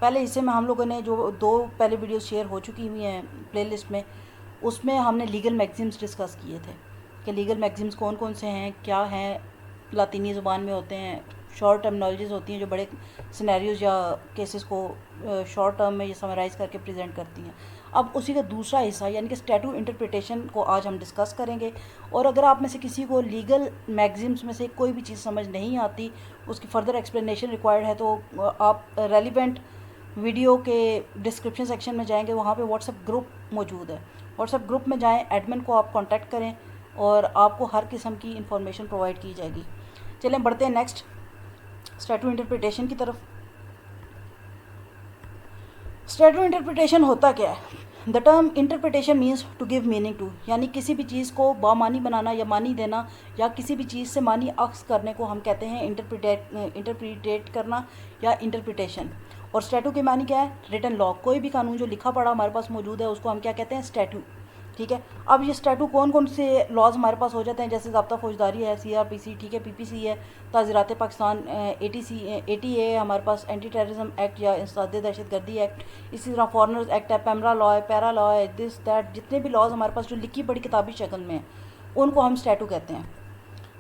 पहले हिस्से में हम लोगों ने जो 2 पहले वीडियो शेयर हो चुकी हुई हैं प्लेलिस्ट में, उसमें हमने लीगल मैगज़ीन्स डिस्कस किए थे कि लीगल मैगज़ीन्स कौन कौन से हैं, क्या हैं, लातीनी ज़ुबान में होते हैं, शॉर्ट टर्मिनोलॉजीज़ होती हैं जो बड़े सिनेरियोज़ या केसेस को शॉर्ट टर्म में ये समराइज़ करके प्रेजेंट करती हैं। अब उसी का दूसरा हिस्सा यानी कि स्टैट्यूट इंटरप्रिटेशन को आज हम डिस्कस करेंगे। और अगर आप में से किसी को लीगल मैगज़ीन्स में से कोई भी चीज़ समझ नहीं आती, उसकी फ़र्दर एक्सप्लेनेशन रिक्वायर्ड है, तो आप रेलिवेंट वीडियो के डिस्क्रिप्शन सेक्शन में जाएंगे, वहाँ पे व्हाट्सएप ग्रुप मौजूद है। व्हाट्सएप ग्रुप में जाएं, एडमिन को आप कांटेक्ट करें और आपको हर किस्म की इंफॉर्मेशन प्रोवाइड की जाएगी। चलें बढ़ते हैं नेक्स्ट स्टैट्यूट इंटरप्रिटेशन की तरफ। स्टैट्यूट इंटरप्रिटेशन होता क्या है? The term interpretation means to give meaning to, यानी किसी भी चीज़ को बामानी बनाना या मानी देना या किसी भी चीज़ से मानी अक्स करने को हम कहते हैं इंटरप्रिटेट करना या इंटरप्रिटेशन। और स्टैट्यूट की मानी क्या है? Written law. कोई भी कानून जो लिखा पढ़ा हमारे पास मौजूद है उसको हम क्या कहते हैं? स्टैट्यूट। ठीक है। अब ये स्टैट्यूट कौन कौन से लॉज हमारे पास हो जाते हैं? जैसे ज़ाब्ता फौजदारी है, CRPC, ठीक है, PPC है, ताज़ीरात पाकिस्तान, ATA है हमारे पास, एंटी टेररिज्म एक्ट या इंसदाद दहशतगर्दी एक्ट, इसी तरह फॉरनर्स एक्ट है, पैमरा लॉ है, पैरा लॉ है, दिस दैट, जितने भी लॉज हमारे पास जो लिखी पढ़ी किताबी शक्ल में हैं उनको हम स्टैट्यूट कहते हैं।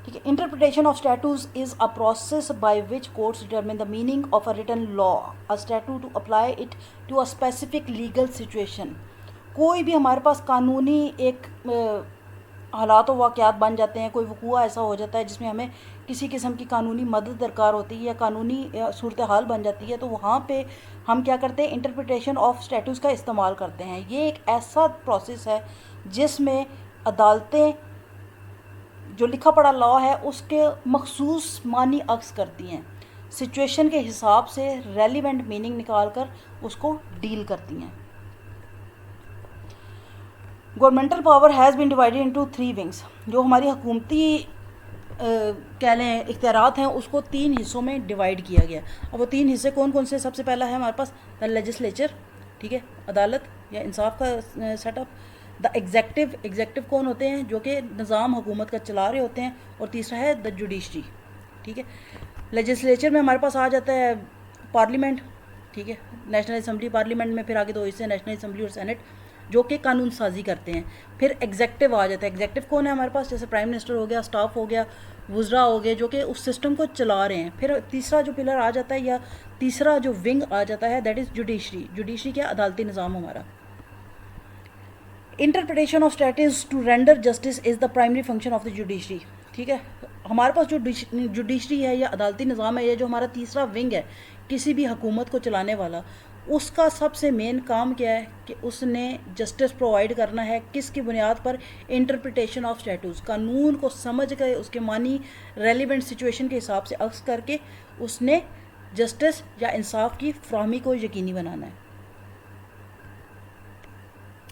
ठीक है। Interpretation of statutes is a process by which courts determine the meaning of a written law a statute to apply it to a specific legal situation. कोई भी हमारे पास कानूनी एक हालात व वाक़यात बन जाते हैं, कोई वक़ूआ ऐसा हो जाता है जिसमें हमें किसी किस्म की कानूनी मदद दरकार होती है या कानूनी सूरत हाल बन जाती है, तो वहाँ पे हम क्या करते हैं? इंटरप्रिटेशन ऑफ स्टैट्यूट्स का इस्तेमाल करते हैं। ये एक ऐसा प्रोसेस है जिसमें अदालतें जो लिखा पढ़ा लॉ है उसके मखसूस मानी अक्स करती हैं, सिचुएशन के हिसाब से रेलिवेंट मीनिंग निकाल कर उसको डील करती हैं। Governmental power has been divided into 3 wings. जो हमारी हुकूमती कह लें इख्तियारात हैं उसको 3 हिस्सों में डिवाइड किया गया। अब वो 3 हिस्से कौन कौन से? सबसे पहला है हमारे पास द लेजिस्लेचर, ठीक है, अदालत या इंसाफ का सेटअप। द एग्जेक्टिव कौन होते हैं? जो कि निज़ाम हुकूमत का चला रहे होते हैं। और तीसरा है द जुडिशरी। ठीक है। लेजिस्लेचर में हमारे पास आ जाता है पार्लियामेंट, ठीक है, नेशनल असम्बली, पार्लियामेंट में फिर आगे 2 हिस्से नेशनल असम्बली और सेनेट जो कि कानून साजी करते हैं। फिर एग्जेक्टिव आ जाता है। एग्जेक्टिव कौन है हमारे पास? जैसे प्राइम मिनिस्टर हो गया, स्टाफ हो गया, वुज़रा हो गए, जो कि उस सिस्टम को चला रहे हैं। फिर तीसरा जो पिलर आ जाता है या तीसरा जो विंग आ जाता है दैट इज़ जुडिशरी। जुडिशरी क्या? अदालती निज़ाम हमारा। Interpretation of statutes to render justice is the primary function of the judiciary. ठीक है। हमारे पास जो जुडिशरी है या अदालती निज़ाम है, ये जो हमारा तीसरा विंग है किसी भी हुकूमत को चलाने वाला, उसका सबसे मेन काम क्या है कि उसने जस्टिस प्रोवाइड करना है। किसकी बुनियाद पर? Interpretation of statutes. कानून को समझ कर उसके मानी रेलिवेंट सिचुएशन के हिसाब से अक्स करके उसने जस्टिस या इंसाफ की फ्राहमी को यकीनी बनाना है।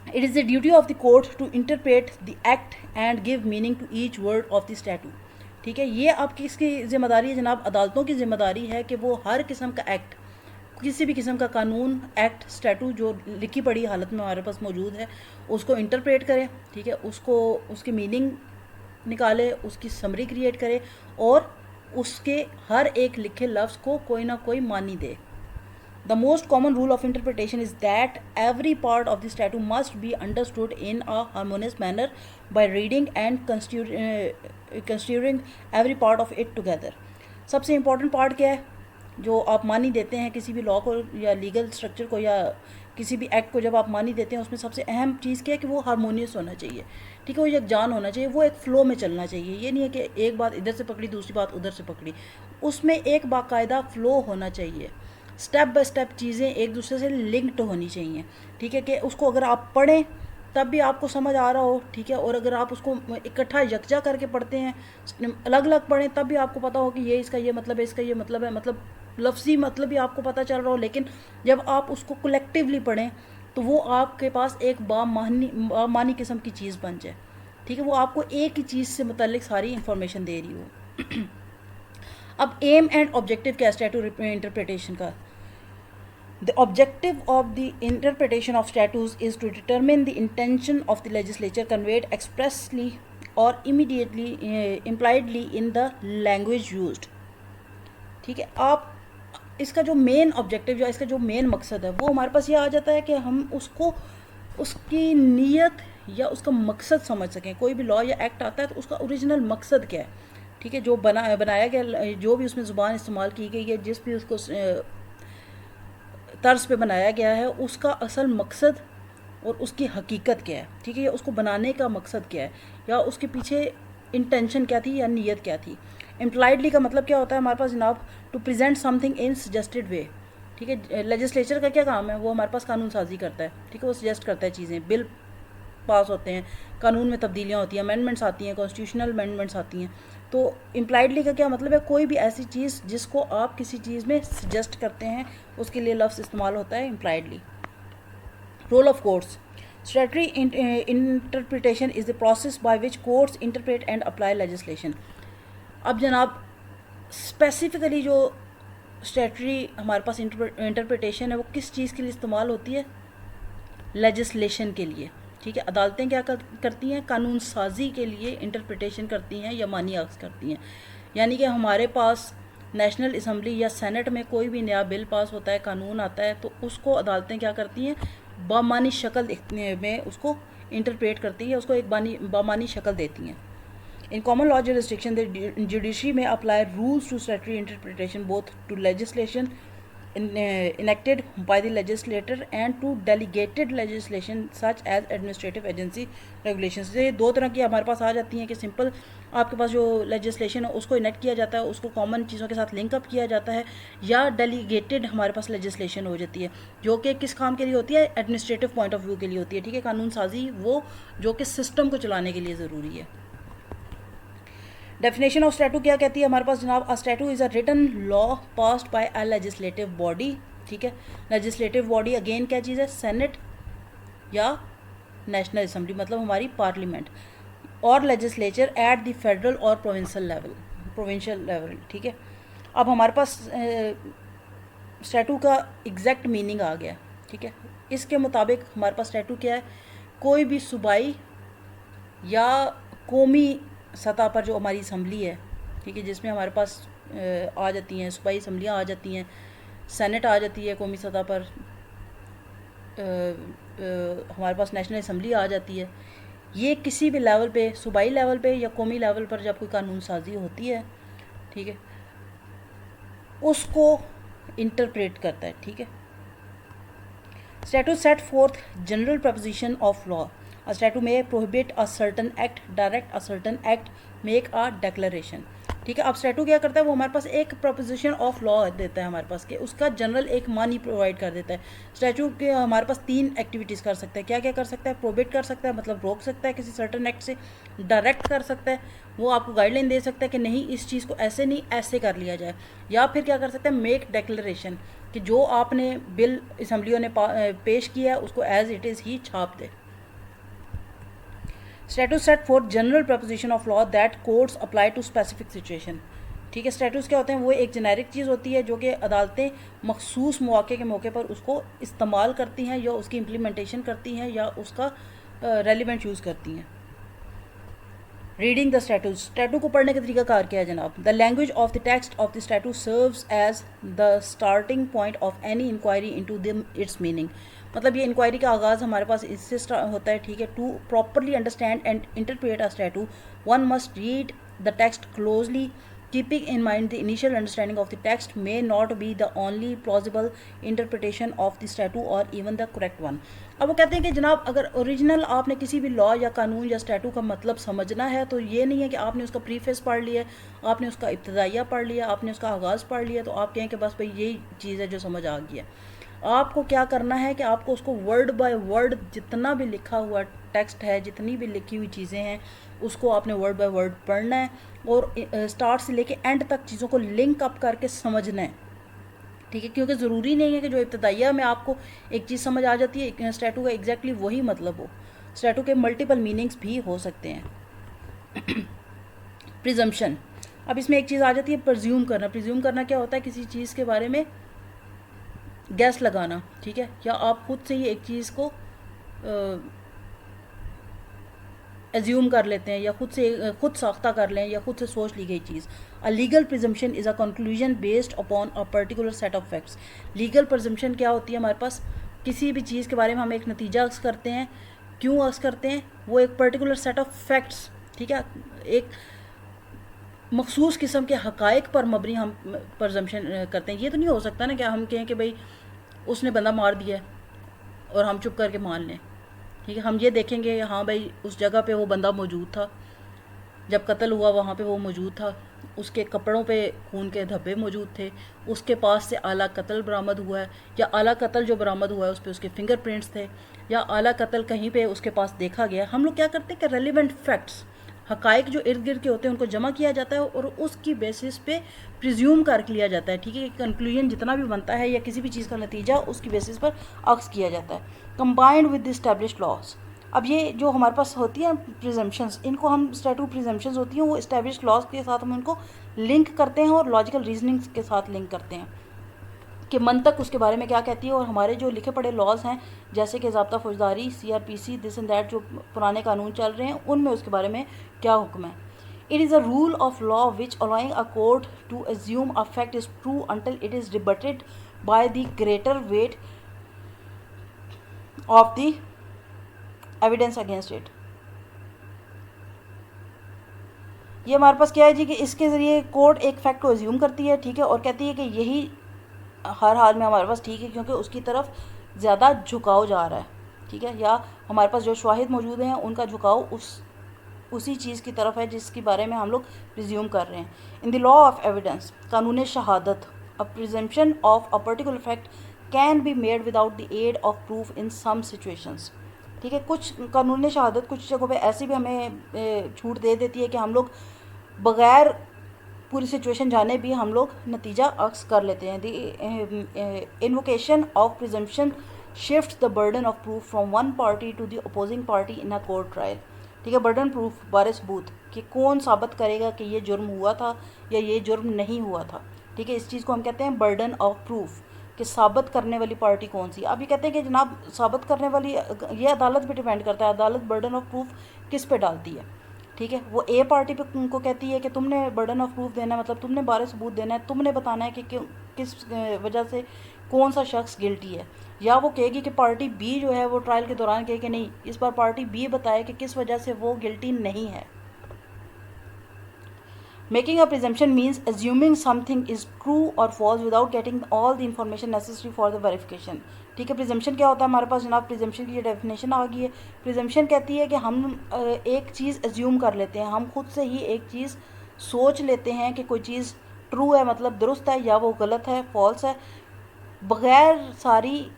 It is the duty of the court to interpret the act and give meaning to each word of the statute। ठीक है। ये अब किसकी जिम्मेदारी है जनाब? अदालतों की जिम्मेदारी है कि वो हर किस्म का एक्ट, किसी भी किस्म का कानून, एक्ट, स्टैट्यूट जो लिखी पढ़ी हालत में हमारे पास मौजूद है उसको इंटरप्रेट करे, ठीक है, उसको उसकी मीनिंग निकाले, उसकी समरी क्रिएट करे और उसके हर एक लिखे लफ्ज़ को कोई ना कोई मानी दे। The most common rule of interpretation is that every part of the statute must be understood in a harmonious manner by reading and construing every part of it together। सबसे इम्पॉर्टेंट पार्ट क्या है जो आप मानी देते हैं किसी भी लॉ को या लीगल स्ट्रक्चर को या किसी भी एक्ट को? जब आप मानी देते हैं उसमें सबसे अहम चीज़ क्या है कि वो हारमोनियस होना चाहिए, ठीक है, वो यकजान होना चाहिए, वो एक फ़्लो में चलना चाहिए। ये नहीं है कि एक बात इधर से पकड़ी दूसरी बात उधर से पकड़ी, उसमें एक बाकायदा फ़्लो होना चाहिए। स्टेप बाय स्टेप चीज़ें एक दूसरे से लिंक्ड होनी चाहिए, ठीक है, कि उसको अगर आप पढ़ें तब भी आपको समझ आ रहा हो, ठीक है, और अगर आप उसको इकट्ठा यकजा करके पढ़ते हैं, अलग अलग पढ़ें तब भी आपको पता हो कि ये इसका ये मतलब है, इसका ये मतलब है, मतलब लफ्ज़ी मतलब भी आपको पता चल रहा हो। लेकिन जब आप उसको कलेक्टिवली पढ़ें तो वो आपके पास एक बामानी किस्म की चीज़ बन जाए, ठीक है, वो आपको एक ही चीज़ से मुतल्लिक सारी इंफॉर्मेशन दे रही हो। अब एम एंड ऑब्जेक्टिव क्या है स्टैट्यूट इंटरप्रिटेशन का? The objective of the interpretation of statutes is to determine the intention of the legislature conveyed expressly or impliedly in the language used। ठीक है। आप इसका जो मेन ऑब्जेक्टिव या इसका जो मेन मकसद है वो हमारे पास ये आ जाता है कि हम उसको उसकी नीयत या उसका मकसद समझ सकें। कोई भी लॉ या एक्ट आता है तो उसका ओरिजिनल मकसद क्या है, ठीक है, जो बनाया गया, जो भी उसमें ज़ुबान इस्तेमाल की गई है, जिस भी उसको तर्ज पे बनाया गया है, उसका असल मकसद और उसकी हकीकत क्या है, ठीक है, या उसको बनाने का मकसद क्या है, या उसके पीछे इंटेंशन क्या थी या नीयत क्या थी। इम्प्लाइडली का मतलब क्या होता है हमारे पास जनाब, to present something in suggested way, ठीक है। लेजिस्लेचर का क्या काम है, वो हमारे पास कानून साजी करता है, ठीक है, वो सजेस्ट करता है चीज़ें, बिल पास होते हैं, कानून में तब्दीलियाँ होती हैं, अमेंडमेंट्स आती हैं, कॉन्स्टिट्यूशनल अमेंडमेंट्स आती हैं। तो इम्प्लाइडली का क्या मतलब है, कोई भी ऐसी चीज़ जिसको आप किसी चीज़ में सजेस्ट करते हैं, उसके लिए लफ्ज़ इस्तेमाल होता है impliedly. Role of courts, statutory interpretation is the process by which courts interpret and apply legislation. अब जनाब स्पेसिफिकली जो स्टैट्यूटरी हमारे पास इंटरप्रिटेशन है वो किस चीज़ के लिए इस्तेमाल होती है, लेजिस्लेशन के लिए, ठीक है। अदालतें क्या करती हैं, कानून साजी के लिए इंटरप्रिटेशन करती हैं या मानी अख्ज़ करती हैं। यानी कि हमारे पास नेशनल असम्बली या सेनेट में कोई भी नया बिल पास होता है, कानून आता है, तो उसको अदालतें क्या करती हैं, बामानी शक्ल में उसको इंटरप्रेट करती हैं, उसको एक बामानी शक्ल देती हैं। In common law jurisdiction, the judiciary may apply rules to statutory interpretation both to legislation enacted by the legislator and to delegated legislation such as administrative agency regulations। ये दो तरह की हमारे पास आ जाती हैं कि सिंपल आपके पास जो लेजिस्लेशन है उसको इनेक्ट किया जाता है, उसको कॉमन चीज़ों के साथ लिंकअप किया जाता है, या डेलीगेटेड हमारे पास लेजिस्लेशन हो जाती है जो कि किस काम के लिए होती है, एडमिनिस्ट्रेटिव पॉइंट ऑफ व्यू के लिए होती है, ठीक है, कानून साजी वो जो कि सिस्टम को चलाने के लिए ज़रूरी है। डेफिनेशन ऑफ स्टैटू क्या कहती है हमारे पास जनाब, a statute is a written law passed by a legislative body, ठीक है। लेजिस्लेटिव बॉडी अगेन क्या चीज़ है, सेनेट या नेशनल असम्बली, मतलब हमारी पार्लियामेंट, और लेजिस्लेचर एट द फेडरल और प्रोविंशियल लेवल, ठीक है। अब हमारे पास स्टैटू का एग्जैक्ट मीनिंग आ गया, ठीक है। इसके मुताबिक हमारे पास स्टैटू क्या है, कोई भी सूबाई या कौमी सतह पर जो हमारी असम्बली है, ठीक है, जिसमें हमारे पास आ जाती हैं सूबाई असम्बलियाँ आ जाती हैं, सेनेट आ जाती है कौमी सतह पर, हमारे पास नेशनल असम्बली आ जाती है। ये किसी भी लेवल पे, सूबाई लेवल पे या कौमी लेवल पर जब कोई कानून साजी होती है, ठीक है, उसको इंटरप्रेट करता है, ठीक है। Statute set forth general proposition of law. A statute may prohibit a certain act, direct a certain act, make a declaration, ठीक है। अब स्टैटू क्या करता है, वो हमारे पास एक प्रोपोजिशन ऑफ लॉ देता है हमारे पास के, उसका जनरल एक मानी प्रोवाइड कर देता है। स्टैटू के हमारे पास 3 एक्टिविटीज़ कर सकता है, क्या क्या कर सकता है, प्रोहिबिट कर सकता है मतलब रोक सकता है किसी सर्टन एक्ट से, डायरेक्ट कर सकता है, वो आपको गाइडलाइन दे सकता है कि नहीं इस चीज़ को ऐसे नहीं ऐसे कर लिया जाए, या फिर क्या कर सकता है, मेक डेक्लेरेशन, कि जो आपने बिल असम्बलियों ने पेश किया है उसको एज इट इज़ ही छाप दे। Statutes set for general proposition of law that courts apply to specific situation, ठीक है। स्टैटूस क्या होते हैं, वो एक जेनेरिक चीज़ होती है जो कि अदालतें मखसूस मौके के मौके पर उसको इस्तेमाल करती हैं या उसकी इम्प्लीमेंटेशन करती हैं या उसका रेलिवेंट यूज़ करती हैं। रीडिंग द स्टैटूट, स्टैटू को पढ़ने का तरीका कार क्या है जनाब, the language of the text of the statute serves as the starting point of any inquiry into the its meaning, मतलब ये इंक्वायरी का आगाज़ हमारे पास इससे होता है, ठीक है। To properly understand and interpret a statute one must read the text closely, keeping in mind the initial understanding of the text may not be the only plausible interpretation of the statute or even the correct one। अब वो कहते हैं कि जनाब अगर original आपने किसी भी लॉ या कानून या स्टैटू का मतलब समझना है तो ये नहीं है कि आपने उसका प्रीफेस पढ़ लिया, आपने उसका इब्तदाइया पढ़ लिया, आपने उसका आगाज़ पढ़ लिया तो आप कहें कि बस भाई यही चीज़ है जो समझ आ गई है। आपको क्या करना है कि आपको उसको वर्ड बाय वर्ड जितना भी लिखा हुआ टेक्स्ट है, जितनी भी लिखी हुई चीज़ें हैं, उसको आपने वर्ड बाय वर्ड पढ़ना है और स्टार्ट से लेके एंड तक चीज़ों को लिंक अप करके समझना है, ठीक है। क्योंकि ज़रूरी नहीं है कि जो इब्तदाइया में आपको एक चीज़ समझ आ जाती है स्टैटू का एग्जैक्टली वही मतलब हो, स्टैटू के मल्टीपल मीनिंग्स भी हो सकते हैं। प्रिजम्पशन, अब इसमें एक चीज़ आ जाती है प्रिज्यूम करना। प्रिज्यूम करना क्या होता है, किसी चीज़ के बारे में गैस लगाना, ठीक है, या आप खुद से ही एक चीज़ को एज्यूम कर लेते हैं या खुद साख्ता कर लें या खुद से सोच ली गई चीज़। A legal presumption is a conclusion based upon a particular set of facts. Legal presumption क्या होती है हमारे पास, किसी भी चीज़ के बारे में हम एक नतीजा अक्स करते हैं, क्यों अक्स करते हैं, वो एक पर्टिकुलर सेट ऑफ फैक्ट्स, ठीक है, एक मखसूस किस्म के हकायक पर मबनी हम प्रिजम्पशन करते हैं। ये तो नहीं हो सकता ना कि हम कहें कि भाई उसने बंदा मार दिया और हम चुप करके मान लें, ठीक है। हम ये देखेंगे हाँ भाई उस जगह पे वो बंदा मौजूद था, जब कत्ल हुआ वहाँ पे वो मौजूद था, उसके कपड़ों पे खून के धब्बे मौजूद थे, उसके पास से आला कत्ल बरामद हुआ है, या आला कत्ल जो बरामद हुआ है उस पर उसके फिंगरप्रिंट्स थे, या आला कत्ल कहीं पे उसके पास देखा गया। हम लोग क्या करते हैं कि रेलिवेंट फैक्ट्स, हकायक जो इर्द गिर्द के होते हैं उनको जमा किया जाता है और उसकी बेसिस पे प्रिज्यूम कर लिया जाता है, ठीक है। कंक्लूजन जितना भी बनता है या किसी भी चीज़ का नतीजा उसकी बेसिस पर अक्स किया जाता है। Combined with the established laws, अब ये जो हमारे पास होती है प्रिजम्पशंस, इनको हम स्टैटू प्रिजम्पशंस होती हैं वो एस्टैब्लिश्ड लॉज के साथ हम उनको लिंक करते हैं और लॉजिकल रीजनिंग के साथ लिंक करते हैं कि मंतक उसके बारे में क्या कहती है। और हमारे जो लिखे पढ़े लॉज हैं जैसे कि ज़ाब्ता फौजदारी, CRPC, दिस एंड दैट, जो पुराने कानून चल रहे हैं उनमें उसके बारे में क्या हुक्म है। It is a rule of law which allowing a court to assume a fact is true until it is rebutted by the greater weight of the evidence against it. ये हमारे पास क्या है जी कि इसके ज़रिए कोर्ट एक फैक्ट को assume करती है, ठीक है, और कहती है कि यही हर हाल में हमारे पास ठीक है क्योंकि उसकी तरफ ज़्यादा झुकाव जा रहा है, ठीक है, या हमारे पास जो शवाहिद मौजूद हैं उनका झुकाव उसी चीज़ की तरफ है जिसके बारे में हम लोग प्रिज्यूम कर रहे हैं। In the law of evidence, कानून शहादत, a presumption of a particular fact can be made without the aid of proof in some situations, ठीक है। कुछ कानून शहादत कुछ जगहों पे ऐसी भी हमें छूट दे देती है कि हम लोग बग़ैर पूरी सिचुएशन जाने भी हम लोग नतीजा अक्स कर लेते हैं। The invocation of presumption shift the burden of proof from one party to the opposing party in a court trial, ठीक है। बर्डन प्रूफ, बारे सबूत, कि कौन साबित करेगा कि ये जुर्म हुआ था या ये जुर्म नहीं हुआ था, ठीक है। इस चीज़ को हम कहते हैं बर्डन ऑफ प्रूफ, कि साबित करने वाली पार्टी कौन सी। अब ये कहते हैं कि जनाब साबित करने वाली, ये अदालत पे डिपेंड करता है, अदालत बर्डन ऑफ प्रूफ किस पे डालती है, ठीक है। वो ए पार्टी पे उनको कहती है कि तुमने बर्डन ऑफ प्रूफ देना है, मतलब तुमने बारे सबूत देना है, तुमने बताना है कि किस वजह से कौन सा शख्स गिल्टी है। या वो कहेगी कि पार्टी बी जो है वो ट्रायल के दौरान कहे कि नहीं, इस बार पार्टी बी बताए कि किस वजह से वो गिल्टी नहीं है। Making a presumption means assuming something is true or false without getting all the information necessary for the verification, ठीक है। प्रिजम्पशन क्या होता है हमारे पास जनाब, प्रिजम्पशन की ये डेफिनेशन आ गई है। प्रिजम्पशन कहती है कि हम एक चीज़ एज्यूम कर लेते हैं, हम खुद से ही एक चीज़ सोच लेते हैं कि कोई चीज़ ट्रू है, मतलब दुरुस्त है, या वो गलत है, फॉल्स है, बग़ैर सारी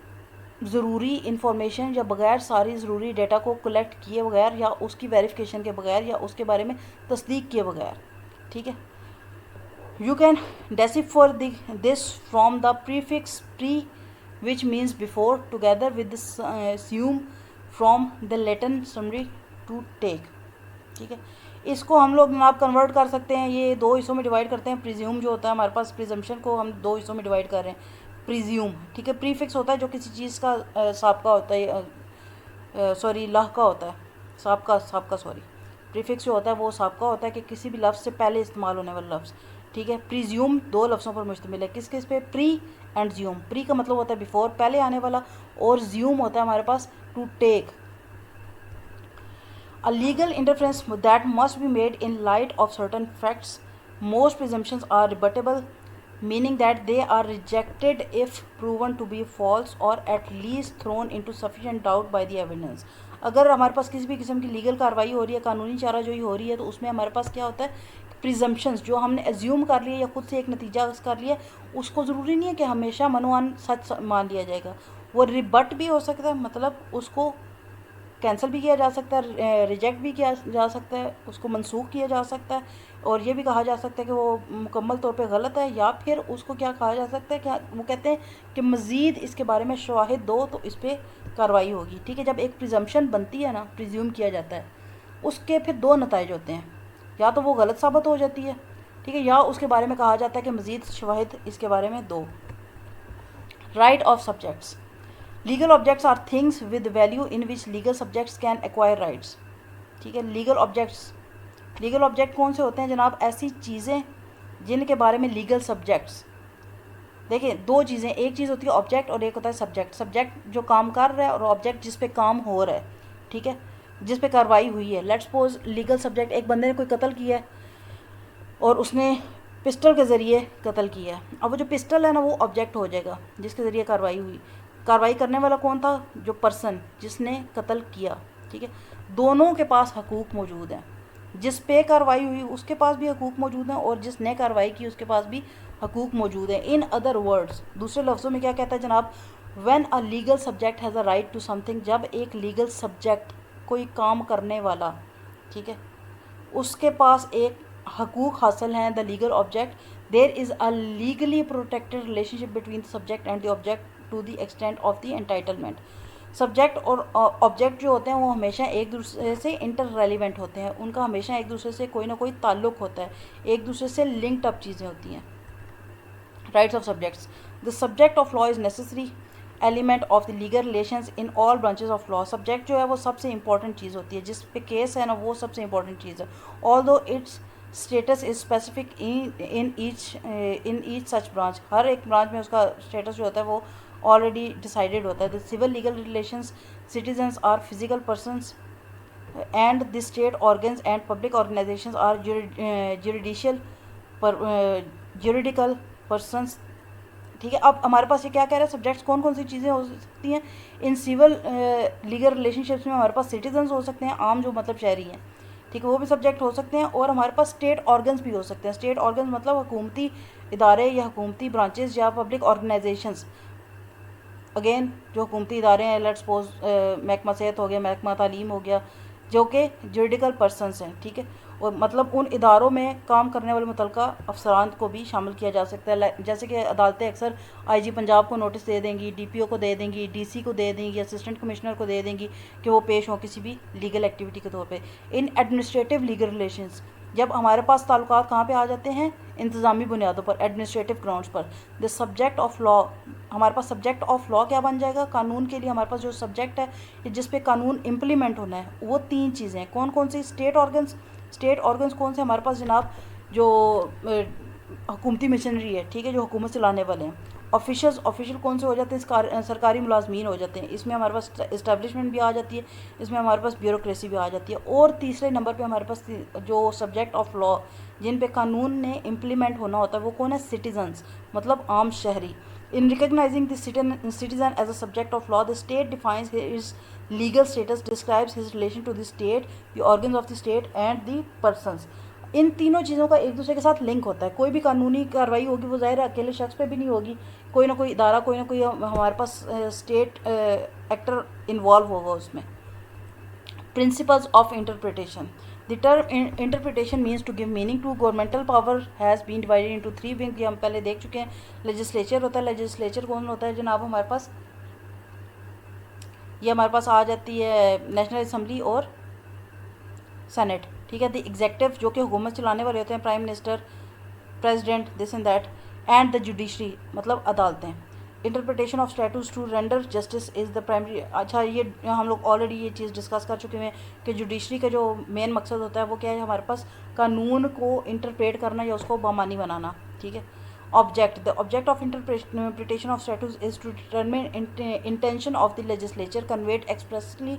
ज़रूरी इंफॉर्मेशन या बग़ैर सारी ज़रूरी डेटा को कलेक्ट किए बगैर, या उसकी वेरिफिकेशन के बगैर, या उसके बारे में तस्दीक किए बगैर, ठीक है। You can decipher this from the prefix pre, which means before, together with the assume from the Latin summary to take, ठीक है। इसको हम लोग जनाब कन्वर्ट कर सकते हैं, ये दो हिस्सों में डिवाइड करते हैं। प्रिज्यूम जो होता है हमारे पास, प्रिजम्पशन को हम दो हिस्सों में डिवाइड कर रहे हैं। प्रिज्यूम, ठीक है, प्रीफिक्स होता है जो किसी चीज़ का साबका होता है, सॉरी लाहका होता है, साबका सॉरी, प्रीफिक्स जो होता है वो साबका होता है कि किसी भी लफ्ज़ से पहले इस्तेमाल होने वाला लफ्ज़, ठीक है। प्रीज्यूम दो लफ्ज़ों पर मुश्तमिल है, किस किस पे, प्री एंड ज्यूम। प्री का मतलब होता है बिफोर, पहले आने वाला, और ज्यूम होता है हमारे पास to take. A legal inference that must be made in light of certain facts. Most presumptions are rebuttable, meaning that they are rejected if proven to be false or at least thrown into sufficient doubt by the evidence. अगर हमारे पास किसी भी किस्म की legal कार्रवाई हो रही है, कानूनी चाराजोई हो रही है, तो उसमें हमारे पास क्या होता है, प्रिजम्पशंस जो हमने एज्यूम कर लिया या खुद से एक नतीजा कर लिया, उसको ज़रूरी नहीं है कि हमेशा मनोमान सच मान लिया जाएगा। वो रिबट भी हो सकता है, मतलब उसको कैंसिल भी किया जा सकता है, रिजेक्ट भी किया जा सकता है, उसको मनसूख किया जा सकता है, और ये भी कहा जा सकता है कि वो मुकम्मल तौर पे गलत है, या फिर उसको क्या कहा जा सकता है कि वो कहते हैं कि मज़ीद इसके बारे में शवाहिद दो तो इस पर कार्रवाई होगी, ठीक है। जब एक प्रिजम्पशन बनती है ना, प्रिज्यूम किया जाता है, उसके फिर दो नताइज होते हैं, या तो वो गलत साबित हो जाती है, ठीक है, या उसके बारे में कहा जाता है कि मज़ीद शवाहिद इसके बारे में दो। Right of subjects, legal objects are things with value in which legal subjects can acquire rights, ठीक है। लीगल ऑब्जेक्ट्स, लीगल ऑब्जेक्ट कौन से होते हैं जनाब? ऐसी चीज़ें जिनके बारे में लीगल सब्जेक्ट्स, देखिए दो चीज़ें, एक चीज़ होती है ऑब्जेक्ट और एक होता है सब्जेक्ट। सब्जेक्ट जो काम कर रहा है और ऑब्जेक्ट जिस पे काम हो रहा है, ठीक है, जिस पे कार्रवाई हुई है। लेट्स सपोज लीगल सब्जेक्ट, एक बंदे ने कोई कत्ल किया है और उसने पिस्टल के ज़रिए कत्ल किया है। अब वो जो पिस्टल है ना वो ऑब्जेक्ट हो जाएगा जिसके ज़रिए कार्रवाई हुई। कार्रवाई करने वाला कौन था? जो पर्सन जिसने कत्ल किया, ठीक है। दोनों के पास हकूक़ मौजूद हैं, जिस पे कार्रवाई हुई उसके पास भी हकूक़ मौजूद हैं और जिसने कार्रवाई की उसके पास भी हकूक़ मौजूद हैं। इन अदर वर्ड्स, दूसरे लफ्ज़ों में क्या कहता है जनाब? When a legal subject has a right to something, जब एक लीगल सब्जेक्ट, कोई काम करने वाला, ठीक है, उसके पास एक हकूक़ हासिल हैं, the legal object, there is a legally protected relationship between the subject and the object to the extent of the entitlement. Subject और ऑब्जेक्ट जो होते हैं वो हमेशा एक दूसरे से इंटर रेलिवेंट होते हैं, उनका हमेशा एक दूसरे से कोई ना कोई ताल्लुक़ होता है, एक दूसरे से लिंक्ड अप चीज़ें होती हैं। Rights of subjects, the subject of law is necessary element of the legal relations in all branches of law. Subject जो है वो सबसे इंपॉर्टेंट चीज़ होती है, जिस पे केस है ना वो सबसे इंपॉर्टेंट चीज़ है। Although its status is specific in each such branch, हर एक ब्रांच में उसका स्टेटस जो होता है वो ऑलरेडी डिसाइडेड होता है। The civil legal relations, citizens are physical persons and the state organs and public organisations are juridical persons, ठीक है। अब हमारे पास ये क्या कह रहा है? सब्जेक्ट्स कौन कौन सी चीज़ें हो सकती हैं? इन सिविल लीगल रिलेशनशिप्स में हमारे पास सिटीजन्स हो सकते हैं, आम जो मतलब शहरी हैं, ठीक है, वो भी सब्जेक्ट हो सकते हैं। और हमारे पास स्टेट ऑर्गन्स भी हो सकते हैं। स्टेट ऑर्गन्स मतलब हुकूमती इदारे या हुकूमती ब्रांचेस या पब्लिक ऑर्गेनाइजेशंस, अगेन जो हुकूमती इदारे हैं, लेट्स सपोज महकमा सेहत हो गया, महकमा तालीम हो गया, जो कि जुरिडिकल पर्सनस हैं, ठीक है। और मतलब उन इदारों में काम करने वाले मुतल्लिका अफसरान को भी शामिल किया जा सकता है। जैसे कि अदालतें अक्सर आईजी पंजाब को नोटिस दे देंगी, डीपीओ को दे देंगी, डीसी को दे देंगी, असिस्टेंट कमिश्नर को दे देंगी कि वो पेश हों किसी भी लीगल एक्टिविटी के तौर पे। इन एडमिनिस्ट्रेटिव लीगल रिलेशंस, जब हमारे पास ताल्लुकात कहाँ पे आ जाते हैं? इंतज़ामी बुनियादों पर, एडमिनिस्ट्रेटिव ग्राउंड्स पर। द सब्जेक्ट ऑफ लॉ, हमारे पास सब्जेक्ट ऑफ लॉ क्या बन जाएगा? कानून के लिए हमारे पास जो सब्जेक्ट है जिस पे कानून इम्प्लीमेंट होना है, वो तीन चीज़ें हैं। कौन कौन सी? State organs. स्टेट ऑर्गन्स कौन से हमारे पास जनाब? जो हुकूमती मशीनरी है, ठीक है, जो हुकूमत चलाने वाले हैं। ऑफिशियल्स, ऑफिशियल कौन से हो जाते हैं? सरकारी मुलाजमीन हो जाते हैं। इसमें हमारे पास इस्टेब्लिशमेंट भी आ जाती है, इसमें हमारे पास ब्यूरोक्रेसी भी आ जाती है। और तीसरे नंबर पे हमारे पास जो सब्जेक्ट ऑफ लॉ जिन पे कानून ने इम्प्लीमेंट होना होता है वो कौन है? सिटीजन्स, मतलब आम शहरी। In recognising the citizen as a subject of law, the state defines his legal status, describes his relation to the state, the organs of the state and the persons. इन तीनों चीज़ों का एक दूसरे के साथ लिंक होता है। कोई भी कानूनी कार्रवाई होगी वो ज़ाहिर है अकेले शख्स पे भी नहीं होगी, कोई ना कोई इदारा, कोई ना कोई हमारे पास स्टेट एक्टर इन्वॉल्व होगा उसमें। Principles of interpretation, the term interpretation means to give meaning to. Governmental power has been divided into three wing, ये हम पहले देख चुके हैं। लेजिस्लेचर होता है, लेजिस्लेचर कौन होता है जनाब हमारे पास? ये हमारे पास आ जाती है नेशनल असम्बली और सेनेट, ठीक है। द एग्जेक्टिव जो कि हुकूमत चलाने वाले होते हैं, prime minister, president, this and that. And the judiciary मतलब अदालतें। Interpretation of statutes to render justice is the primary. अच्छा, ये हम लोग ऑलरेडी ये चीज़ डिस्कस कर चुके हैं कि जुडिशरी का जो मेन मकसद होता है वो क्या है? हमारे पास कानून को इंटरप्रेट करना या उसको बामानी बनाना, ठीक है। Object, the object of interpretation of statutes is to determine intention of the legislature conveyed expressly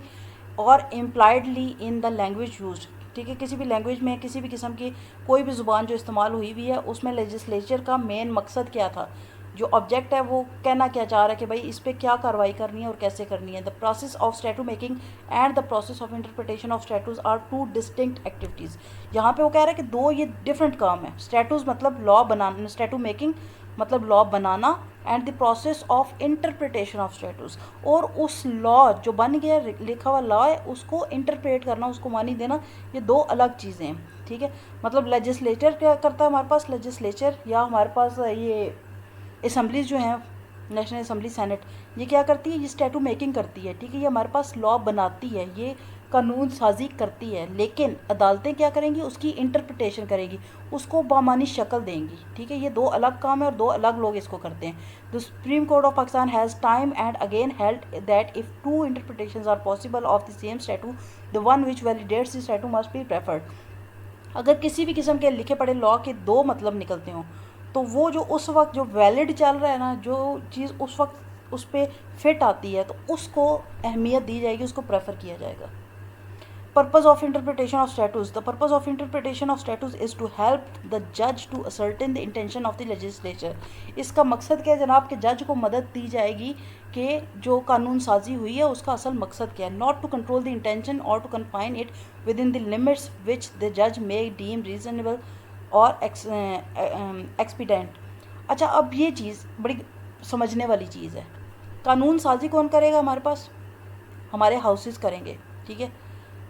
और impliedly in the language used, ठीक है। किसी भी लैंग्वेज में, किसी भी किस्म की कोई भी ज़ुबान जो इस्तेमाल हुई हुई है उसमें लेजिस्लेचर का मेन मकसद क्या था? जो ऑब्जेक्ट है वो कहना क्या चाह रहा है कि भाई इस पर क्या कार्रवाई करनी है और कैसे करनी है। The process of statute making and the process of interpretation of statutes are two distinct activities. यहाँ पे वो कह रहा है कि दो ये डिफरेंट काम है। स्टैटूज मतलब लॉ बनाना, स्टैटू मेकिंग मतलब law banana, and the process of interpretation of statues, और उस लॉ जो बन गया लिखा हुआ लॉ है उसको इंटरप्रेट करना, उसको मानी देना, ये दो अलग चीज़ें हैं, ठीक है। मतलब लेजिस्लेटर क्या करता है हमारे पास? लेजिस्लेचर या हमारे पास ये असम्बलीज जो हैं नेशनल असम्बली, सेनेट, ये क्या करती है? ये स्टैटू मेकिंग करती है, ठीक है, ये हमारे पास लॉ बनाती है, ये कानून साजी करती है, लेकिन अदालतें क्या करेंगी? उसकी इंटरप्रिटेशन करेगी, उसको बामानी शक्ल देंगी, ठीक है। ये दो अलग काम है और दो अलग लोग इसको करते हैं। The supreme court of Pakistan has time and again held that if two interpretations are possible of the same statute, the one which validates the statute must be preferred. अगर किसी भी किस्म के लिखे पढ़े लॉ के दो मतलब निकलते हों, तो वो जो उस वक्त जो वैलिड चल रहा है ना, जो चीज़ उस वक्त उस पर फिट आती है, तो उसको अहमियत दी जाएगी, उसको प्रेफर किया जाएगा। Purpose of interpretation of statutes. The purpose of interpretation of statutes is to help the judge to ascertain the intention of the legislature. इसका मकसद क्या है जनाब? कि जज को मदद दी जाएगी कि जो कानून साजी हुई है उसका असल मकसद क्या है। Not to control the intention or to confine it within the limits which the judge may deem reasonable or expedient. अच्छा, अब ये चीज़ बड़ी समझने वाली चीज़ है। कानून साजी कौन करेगा? हमारे पास हमारे हाउसेस करेंगे, ठीक है।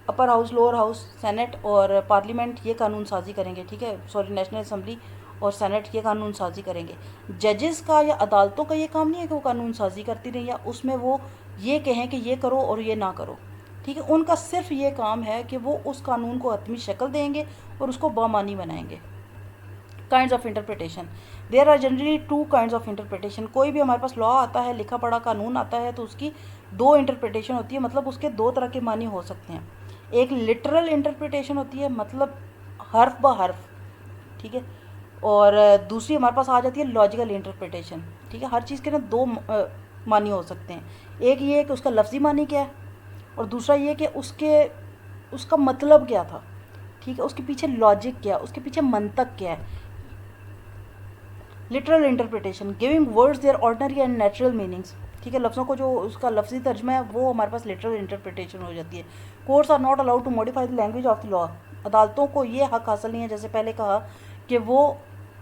Upper house, lower house, senate और पार्लियामेंट ये कानून साजी करेंगे, ठीक है। सॉरी, नेशनल असम्बली और सेनेट ये कानून साजी करेंगे। जजेस का या अदालतों का ये काम नहीं है कि वो कानून साजी करती रहें या उसमें वो ये कहें कि ये करो और ये ना करो, ठीक है। उनका सिर्फ ये काम है कि वो उस कानून को हतमी शक्ल देंगे और उसको बामानी बनाएंगे। Kinds of interpretation, there are generally two kinds of interpretation. कोई भी हमारे पास लॉ आता है, लिखा पढ़ा कानून आता है, तो उसकी दो इंटरप्रिटेशन होती है, मतलब उसके दो तरह के मानी हो सकते हैं। एक लिटरल इंटरप्रिटेशन होती है, मतलब हर्फ ब हर्फ, ठीक है, और दूसरी हमारे पास आ जाती है लॉजिकल इंटरप्रिटेशन, ठीक है। हर चीज़ के ना दो मानी हो सकते हैं। एक ये है कि उसका लफ्ज़ी मानी क्या है, और दूसरा ये कि उसका मतलब क्या था, ठीक है, उसके पीछे लॉजिक क्या है, उसके पीछे मंतक क्या है। Literal interpretation, giving words their ordinary and natural meanings, ठीक है, लफ्ज़ों को जो उसका लफ्ज़ी तर्जमा है वो हमारे पास लिटरल इंटरप्रिटेशन हो जाती है। Courts are not allowed to modify the language of the law. अदालतों को ये हक हासिल नहीं है, जैसे पहले कहा, कि वो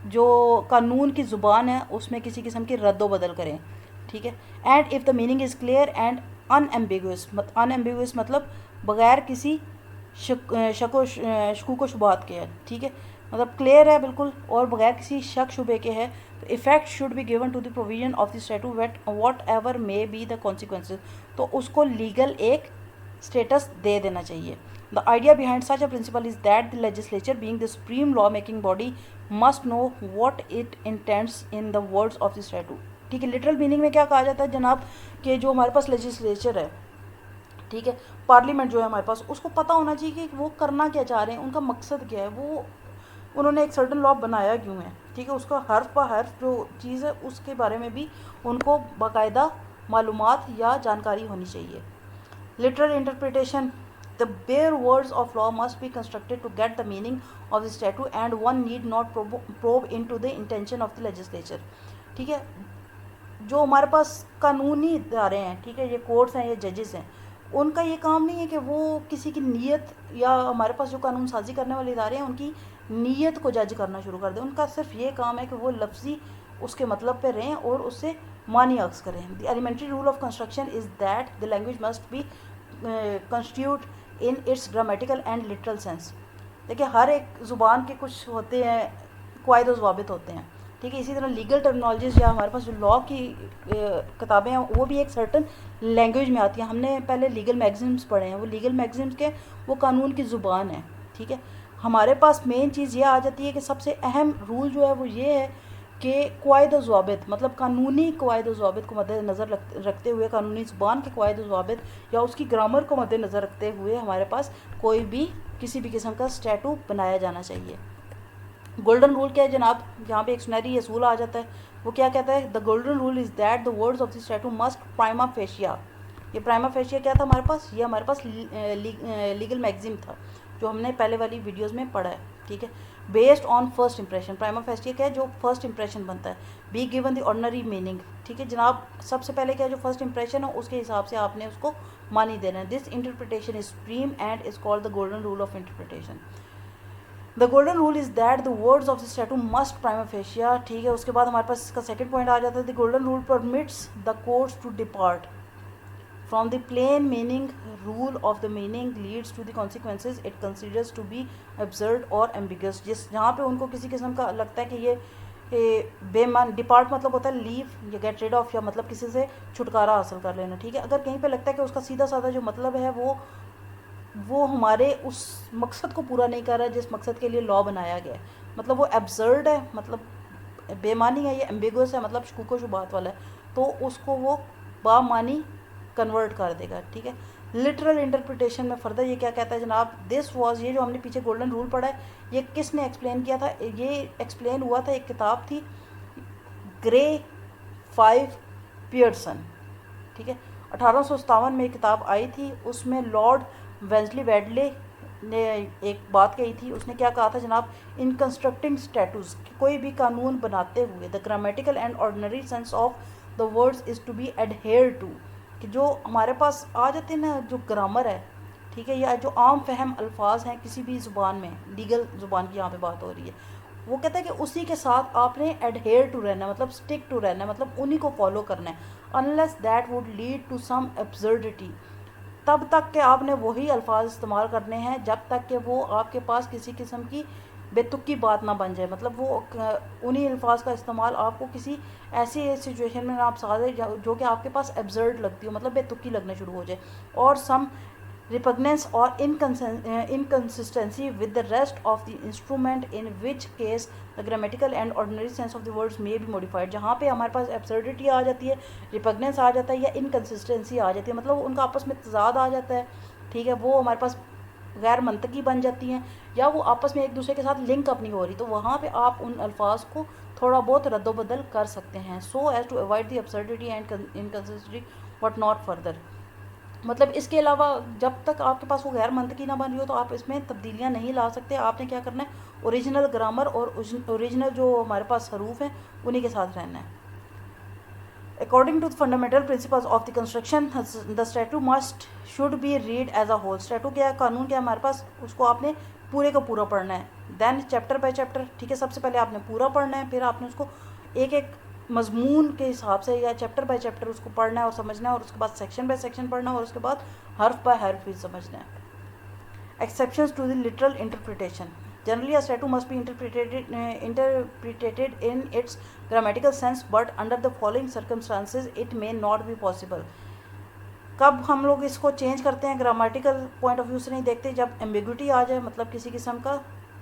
जो कानून की ज़ुबान है उसमें किसी किस्म की रद्दो बदल करें, ठीक है। And if the meaning is clear and unambiguous, unambiguous मतलब बग़ैर किसी शकूक व शुबहात के है, ठीक है, मतलब क्लियर है बिल्कुल और बगैर किसी शक शुबे के है, तो effect should be given to the provision of the statute whatever may be the consequences, तो उसको लीगल एक स्टेटस दे देना चाहिए। The idea behind such a principle is that the legislature being the supreme law making body must know what it intends in the words of the statute, ठीक है। Literal meaning में क्या कहा जाता है जनाब, कि जो हमारे पास लेजिस्लेचर है, ठीक है, पार्लियामेंट जो है हमारे पास, उसको पता होना चाहिए कि वो करना क्या चाह रहे हैं, उनका मकसद क्या है, वो उन्होंने एक सर्टन लॉ बनाया क्यों है, ठीक है। उसका हर्फ ब हर्फ जो चीज़ है उसके बारे में भी उनको बाकायदा मालूमात या जानकारी होनी चाहिए। Literal interpretation, the bare words of law must be constructed to get the meaning of the statute and one need not probe into the intention of the legislature, ठीक है। जो हमारे पास कानूनी इदारे हैं, ठीक है, ये कोर्ट्स हैं, ये जजेस हैं, उनका ये काम नहीं है कि वो किसी की नीयत, या हमारे पास जो कानून साजी करने वाले इदारे हैं उनकी नीयत को जज करना शुरू कर दें। उनका सिर्फ ये काम है कि वो लफ्ज़ी उसके मतलब पे रहें और उससे मानी अक्स करें। The elementary rule of construction is that the language must be constitute in its grammatical and literal sense. देखिए, हर एक ज़ुबान के कुछ होते हैं, क़वायद व ज़वाबित होते हैं, ठीक है। इसी तरह लीगल टर्मिनोलॉजीज़ या हमारे पास जो लॉ की किताबें हैं वो भी एक सर्टन लैंग्वेज में आती हैं। हमने पहले लीगल मैगज़िन्स पढ़े हैं, वो लीगल मैगज़िन्स के वो कानून की ज़ुबान है, ठीक है। हमारे पास मेन चीज़ ये आ जाती है कि सबसे अहम रूल जो है वो ये है कि क़वायद व ज़वाबित, मतलब कानूनी क़वायद व ज़वाबित को मद्देनज़र रखते हुए, कानूनी ज़ुबान के क़वायद व ज़वाबित या उसकी ग्रामर को मद्देनज़र रखते हुए हमारे पास कोई भी किसी भी किस्म का स्टैटू बनाया जाना चाहिए। गोल्डन रूल क्या है जनाब? यहाँ पे एक सुनहरी असूल आ जाता है, वो क्या कहता है? The golden rule is that the words of the statute must prima fascia. ये प्राइमा फेशिया क्या था हमारे पास? ये हमारे पास लीगल मैगज़िन था जो हमने पहले वाली वीडियोस में पढ़ा है, ठीक है। Based on first impression, prima fascia क्या है? जो फर्स्ट इंप्रेशन बनता है। Be given the ordinary meaning, ठीक है जनाब। सबसे पहले क्या है, जो फर्स्ट इंप्रेशन है उसके हिसाब से आपने उसको मानी देना है। This interpretation is supreme and is called the golden rule of interpretation. The golden rule is that the words of the statute must prima fascia, ठीक है। उसके बाद हमारे पास इसका सेकंड पॉइंट आ जाता है, the golden rule permits the courts to depart from the plain meaning rule of the meaning leads to the consequences it considers to be absurd और एम्बिगस। जिस जहाँ पे उनको किसी किस्म का लगता है कि ये बेमान, डिपार्ट मतलब होता है लीव या गेट रिड ऑफ, या मतलब किसी से छुटकारा हासिल कर लेना, ठीक है। अगर कहीं पे लगता है कि उसका सीधा साधा जो मतलब है वो हमारे उस मकसद को पूरा नहीं कर रहा है जिस मकसद के लिए लॉ बनाया गया है, मतलब वो एब्सर्ड है, मतलब बेमानी है, या एम्बिगुअस है, मतलब शकूक शुबात वाला है, तो उसको वो बामानी कन्वर्ट कर देगा, ठीक है। लिटरल इंटरप्रिटेशन में फर्दर ये क्या कहता है जनाब, दिस वॉज, ये जो हमने पीछे गोल्डन रूल पढ़ा है, ये किसने एक्सप्लेन किया था, ये एक्सप्लेन हुआ था, एक किताब थी ग्रे 5 पियर्सन, ठीक है। 1857 में एक किताब आई थी, उसमें लॉर्ड वेंसली वेडले ने एक बात कही थी। उसने क्या कहा था जनाब, इन कंस्ट्रक्टिंग स्टैटूज, कोई भी कानून बनाते हुए the grammatical and ordinary sense of the words is to be adhere to, कि जो हमारे पास आ जाते हैं ना, जो ग्रामर है, ठीक है, या जो आम फहम अल्फाज हैं किसी भी ज़ुबान में, लीगल ज़ुबान की यहाँ पे बात हो रही है, वो कहता है कि उसी के साथ आपने एडहेयर टू रहना है, मतलब स्टिक टू रहना है, मतलब उन्हीं को फॉलो करना है, unless that would lead to some absurdity, तब तक के आपने वही अल्फाज इस्तेमाल करने हैं जब तक कि वो आपके पास किसी किस्म की बेतुकी बात ना बन जाए, मतलब वो उन्हीं अल्फाज का इस्तेमाल आपको किसी ऐसी सिचुएशन में आप साझे जो कि आपके पास एब्सर्ड लगती हो, मतलब बेतुकी लगना शुरू हो जाए, और सम repugnance or inconsistency with the rest of the instrument, in which case the grammatical and ordinary sense of the words may be modified, जहाँ पे हमारे पास absurdity आ जाती है, repugnance आ जाता है, या inconsistency आ जाती है, मतलब उनका आपस में तजाद आ जाता है, ठीक है, वो हमारे पास गैर मंतकी बन जाती हैं, या वो आपस में एक दूसरे के साथ लिंक अप नहीं हो रही, तो वहाँ पे आप उन अल्फाज को थोड़ा बहुत रद्दोबदल कर सकते हैं, so as to avoid the absurdity and inconsistency but not further. मतलब इसके अलावा जब तक आपके पास वो गैर मंतकी ना बन रही हो तो आप इसमें तब्दीलियाँ नहीं ला सकते, आपने क्या करना है, ओरिजिनल ग्रामर और ओरिजिनल जो हमारे पास हरूफ हैं उन्हीं के साथ रहना है। According to the fundamental principles of the construction, the statute must should be read as a whole, statute क्या कानून क्या हमारे पास, उसको आपने पूरे का पूरा पढ़ना है, देन चैप्टर बाय चैप्टर, ठीक है, सबसे पहले आपने पूरा पढ़ना है, फिर आपने उसको एक एक मजमून के हिसाब से या चैप्टर बाय चैप्टर उसको पढ़ना है और समझना है, और उसके बाद सेक्शन बाय सेक्शन पढ़ना है, और उसके बाद हर्फ बाय हर्फ भी समझना है। Exceptions to the literal interpretation. Generally, a statute must be interpreted in its grammatical sense, but under the following circumstances, it may not be possible. कब हम लोग इसको चेंज करते हैं, ग्रामेटिकल पॉइंट ऑफ व्यू से नहीं देखते, जब एम्बिग्विटी आ जाए, मतलब किसी किस्म का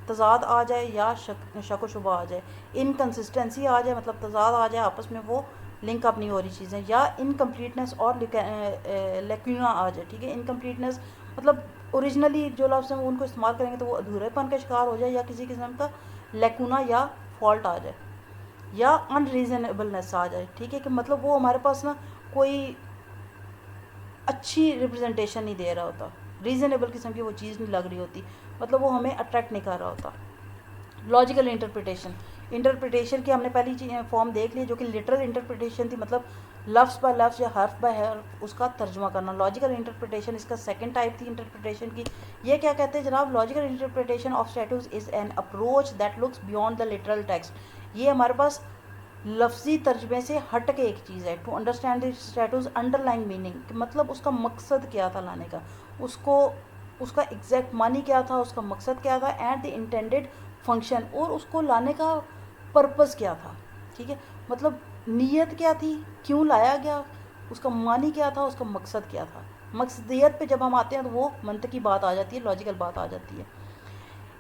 तजाद आ जाए या शक व शुबा आ जाए, इनकन्सिस्टेंसी आ जाए, मतलब तजाद आ जाए, आपस में वो लिंक अप नहीं हो रही चीज़ें, या इनकम्प्लीटनेस और लेक्यूना आ जाए, ठीक है। इनकम्प्लीटनेस मतलब ओरिजिनली जो लफ्ज़ हैं वो उनको इस्तेमाल करेंगे तो वो अधूरेपन का शिकार हो जाए, या किसी किस्म का लेकुना या फॉल्ट आ जाए, या अनरीजनेबलनेस आ जाए, ठीक है, कि मतलब वो हमारे पास ना कोई अच्छी रिप्रेजेंटेशन नहीं दे रहा होता, रीज़नेबल किस्म की वो चीज़ नहीं लग रही होती, मतलब वो हमें अट्रैक्ट नहीं कर रहा होता। लॉजिकल इंटरप्रिटेशन की हमने पहली फॉर्म देख ली जो कि लिटरल इंटरप्रिटेशन थी, मतलब लफ्ज़ बाय लफ्ज़ या हर्फ बाय हर्फ उसका तर्जुमा करना। लॉजिकल इंटरप्रिटेशन इसका सेकंड टाइप थी इंटरप्रिटेशन की। ये क्या कहते हैं जनाब, logical interpretation of statutes is an approach that looks beyond the literal text. ये हमारे पास लफ्ज़ी तर्जमे से हट के एक चीज़ है। To understand the statute's underline meaning, मतलब उसका मकसद क्या था लाने का, उसको उसका एग्जैक्ट मानी क्या था, उसका मकसद क्या था, एंड द इंटेंडेड फंक्शन, और उसको लाने का पर्पस क्या था, ठीक है, मतलब नीयत क्या थी, क्यों लाया गया, उसका मानी क्या था, उसका मकसद क्या था। मकसदियत पे जब हम आते हैं तो वो मंतकी बात आ जाती है, लॉजिकल बात आ जाती है।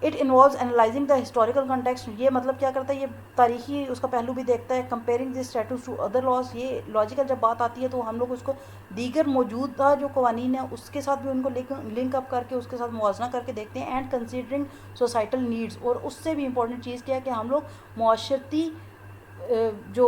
It involves analysing the historical context, ये मतलब क्या करता है, ये तारीखी उसका पहलू भी देखता है। Comparing this statutes to other laws, ये लॉजिकल जब बात आती है तो हम लोग उसको दीगर मौजूदा जो कवानीन है उसके साथ भी उनको लिंक अप करके उसके साथ मुवाजना करके देखते हैं। एंड कंसिडरिंग सोसाइटल नीड्स, और उससे भी इंपॉर्टेंट चीज़ क्या है कि हम लोग मुआशरती जो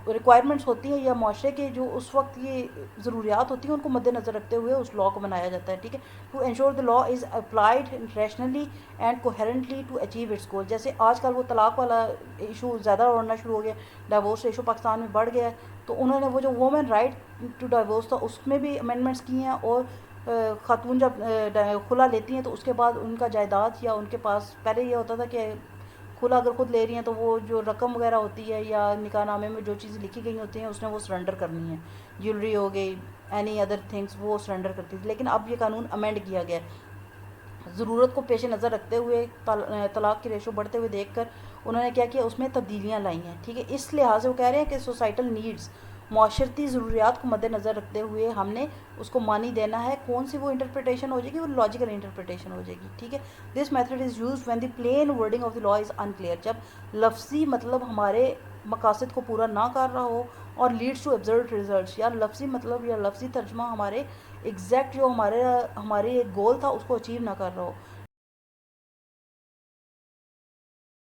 रिक्वायरमेंट्स होती हैं या माशरे के जो उस वक्त ये ज़रूरियात होती हैं उनको मद्देनज़र रखते हुए उस लॉ को बनाया जाता है, ठीक है। To ensure the law is applied rationally and coherently to achieve its goal. जैसे आजकल वो तलाक वाला इशू ज़्यादा उड़ना शुरू हो गया, डाइवोर्स इशू पाकिस्तान में बढ़ गया है, तो उन्होंने वो जो वुमेन राइट टू डाइवोर्स था उसमें भी अमेंडमेंट्स किए हैं। और खातून जब खुला लेती हैं तो उसके बाद उनका जायदाद या उनके पास, पहले ये होता था कि खुला अगर खुद ले रही हैं तो वो जो रकम वगैरह होती है या निकाहनामे में जो चीज़ें लिखी गई होती हैं उसने वो सरेंडर करनी है, ज्वेलरी हो गई, एनी अदर थिंग्स, वो सरेंडर करती थी। लेकिन अब ये कानून अमेंड किया गया है ज़रूरत को पेश नज़र रखते हुए, तलाक की रेशो बढ़ते हुए देखकर, उन्होंने क्या किया, उसमें तब्दीलियाँ लाई हैं। ठीक है, इस लिहाज से वो कह रहे हैं कि सोसाइटल नीड्स, माशरती ज़रूरियात को मद्देनज़र रखते हुए हमने उसको मानी देना है। कौन सी वो इंटरप्रिटेशन हो जाएगी, वो लॉजिकल इंटरप्रिटेशन हो जाएगी। ठीक है, this method is use when the plain wording of the law is unclear, जब लफ्ज़ी मतलब हमारे मकासद को पूरा ना कर रहा हो और लीड्स टू एब्जर्व रिजल्ट, या लफ्ज़ी मतलब या लफ्ज़ी तर्जमा हमारे एग्जैक्ट जो हमारे हमारे गोल था उसको अचीव ना कर रहा हो।